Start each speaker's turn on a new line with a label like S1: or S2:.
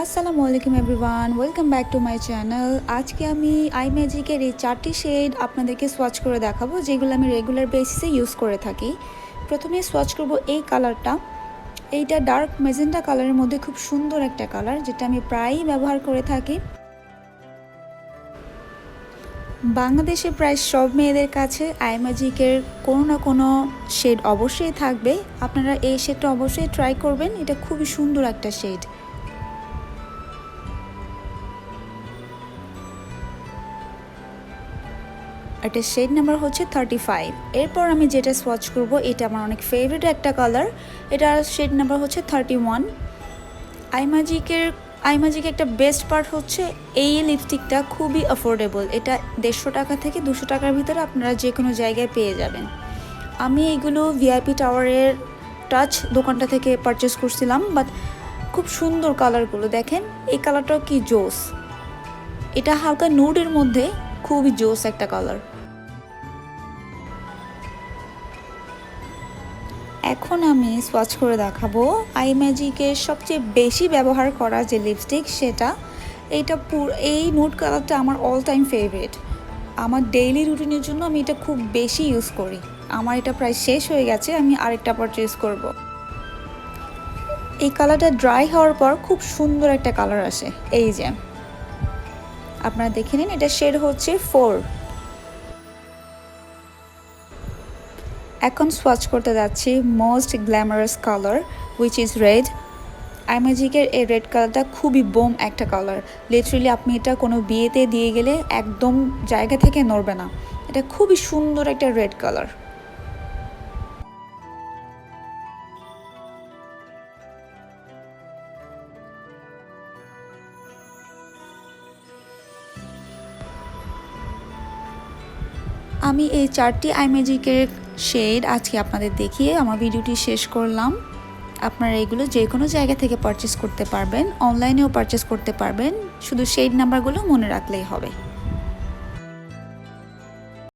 S1: আসসালামু আলাইকুম everyone, welcome back to my channel. আজকে আমি আই ম্যাজিকের এই 4টি শেড আপনাদেরকে সোয়াচ করে দেখাবো, যেগুলো আমি রেগুলার বেসিসে ইউজ করে থাকি। প্রথমে সোয়াচ করব এই কালারটা। এইটা ডার্ক মেজেন্টা কালারের মধ্যে খুব সুন্দর একটা কালার, যেটা আমি প্রায়ই ব্যবহার করে থাকি। বাংলাদেশে প্রায় সব মেয়েদের কাছে আই ম্যাজিকের কোনো না কোনো শেড অবশ্যই থাকবে। আপনারা এই শেডটা অবশ্যই ট্রাই করবেন, এটা খুবই সুন্দর একটা শেড। এটা শেড নাম্বার হচ্ছে 35। এরপর আমি যেটা সোয়াচ করব, এটা আমার অনেক ফেভারিট একটা কালার। এটা শেড নাম্বার হচ্ছে 31। আইম্যাজিকের একটা বেস্ট পার্ট হচ্ছে এই লিপস্টিকটা খুবই অ্যাফোর্ডেবল। এটা 150 টাকা থেকে 200 টাকার ভিতরে আপনারা যে কোনো জায়গায় পেয়ে যাবেন। আমি এইগুলো ভিআইপি টাওয়ারের টাচ দোকানটা থেকে পারচেস করছিলাম, বাট খুব সুন্দর কালারগুলো দেখেন। এই কালারটাও কি জোস, এটা হালকা নুডের মধ্যে খুবই জোস একটা কালার। এখন আমি সোয়াচ করে দেখাবো আই ম্যাজিকের সবচেয়ে বেশি ব্যবহার করা যে লিপস্টিক, সেটা এই নুড কালারটা আমার অল টাইম ফেভারিট। আমার ডেইলি রুটিনের জন্য আমি এটা খুব বেশি ইউজ করি। আমার এটা প্রায় শেষ হয়ে গেছে, আমি আরেকটা পারচেজ করব। এই কালারটা ড্রাই হওয়ার পর খুব সুন্দর একটা কালার আসে। এই যে আপনারা দেখে নিন, এটা শেড হচ্ছে 4। এখন সোয়াচ করতে যাচ্ছি most glamorous colour, which is red. I ম্যাজিকের এই রেড কালারটা খুবই বোম একটা কালার। লিটারালি আপনি এটা কোনো বিয়েতে দিয়ে গেলে একদম জায়গা থেকে নড়বে না। এটা খুবই সুন্দর একটা রেড কালার। আমি এই 4টি আই ম্যাজিকের শেড আজকে আপনাদের দেখিয়ে আমার ভিডিওটি শেষ করলাম। আপনারা এগুলো যে কোনো জায়গা থেকে পারচেস করতে পারবেন, অনলাইনেও পারচেস করতে পারবেন, শুধু শেড নাম্বারগুলো মনে রাখলেই হবে।